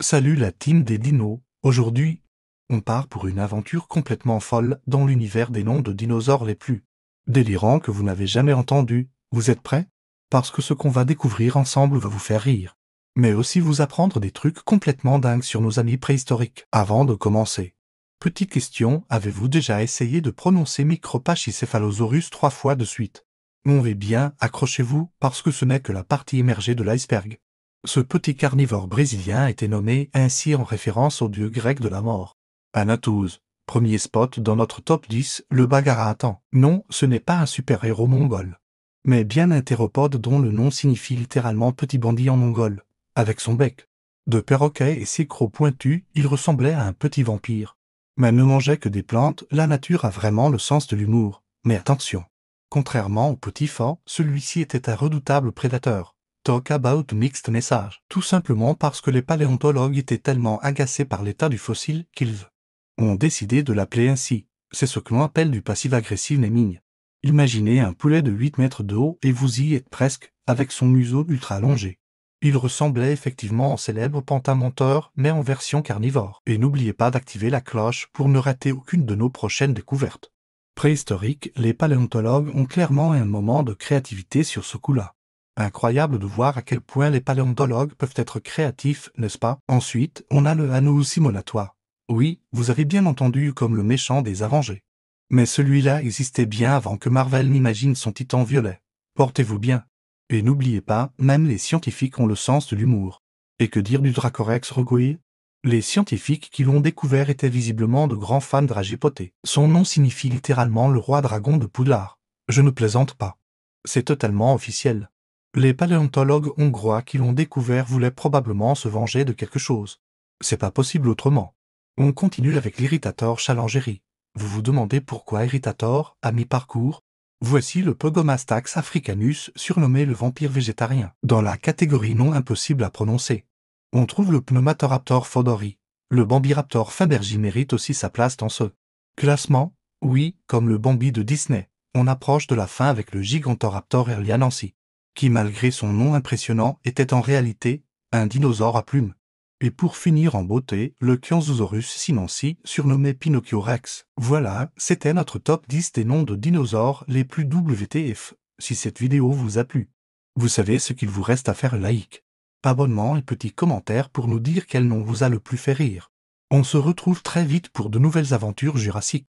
Salut la team des dinos, aujourd'hui, on part pour une aventure complètement folle dans l'univers des noms de dinosaures les plus délirants que vous n'avez jamais entendus. Vous êtes prêts? Parce que ce qu'on va découvrir ensemble va vous faire rire, mais aussi vous apprendre des trucs complètement dingues sur nos amis préhistoriques. Avant de commencer, petite question, avez-vous déjà essayé de prononcer Micropachycephalosaurus 3 fois de suite? On va bien, accrochez-vous, parce que ce n'est que la partie émergée de l'iceberg. Ce petit carnivore brésilien a été nommé ainsi en référence au dieu grec de la mort. Anatouz, premier spot dans notre top 10, le Bagharatan. Non, ce n'est pas un super-héros mongol, mais bien un théropode dont le nom signifie littéralement petit bandit en mongol. Avec son bec de perroquet et ses crocs pointus, il ressemblait à un petit vampire. Mais ne mangeait que des plantes, la nature a vraiment le sens de l'humour. Mais attention, contrairement au petit fan, celui-ci était un redoutable prédateur. Talk about mixed message. Tout simplement parce que les paléontologues étaient tellement agacés par l'état du fossile qu'ils ont décidé de l'appeler ainsi. C'est ce que l'on appelle du passive-aggressive naming. Imaginez un poulet de 8 mètres de haut et vous y êtes presque, avec son museau ultra allongé. Il ressemblait effectivement au célèbre pantin menteur, mais en version carnivore. Et n'oubliez pas d'activer la cloche pour ne rater aucune de nos prochaines découvertes. Préhistoriques, les paléontologues ont clairement un moment de créativité sur ce coup-là. Incroyable de voir à quel point les paléontologues peuvent être créatifs, n'est-ce pas? Ensuite, on a le Anno simulatoire. Oui, vous avez bien entendu, comme le méchant des Avengers. Mais celui-là existait bien avant que Marvel n'imagine son titan violet. Portez-vous bien. Et n'oubliez pas, même les scientifiques ont le sens de l'humour. Et que dire du Dracorex rogoï? Les scientifiques qui l'ont découvert étaient visiblement de grands fans de Rajipoté. Son nom signifie littéralement le roi dragon de Poudlard. Je ne plaisante pas. C'est totalement officiel. Les paléontologues hongrois qui l'ont découvert voulaient probablement se venger de quelque chose. C'est pas possible autrement. On continue avec l'Irritator chalengeri. Vous vous demandez pourquoi Irritator, à mi-parcours? Voici le Pogomastax africanus, surnommé le vampire végétarien. Dans la catégorie non impossible à prononcer, on trouve le Pneumatoraptor fodori. Le Bambiraptor fabergi mérite aussi sa place dans ce classement. Oui, comme le Bambi de Disney, on approche de la fin avec le Gigantoraptor erlianensis, qui malgré son nom impressionnant était en réalité un dinosaure à plumes. Et pour finir en beauté, le Kianzousaurus sinensis, surnommé Pinocchio Rex. Voilà, c'était notre top 10 des noms de dinosaures les plus WTF. Si cette vidéo vous a plu, vous savez ce qu'il vous reste à faire: like, abonnement et petit commentaire pour nous dire quel nom vous a le plus fait rire. On se retrouve très vite pour de nouvelles aventures jurassiques.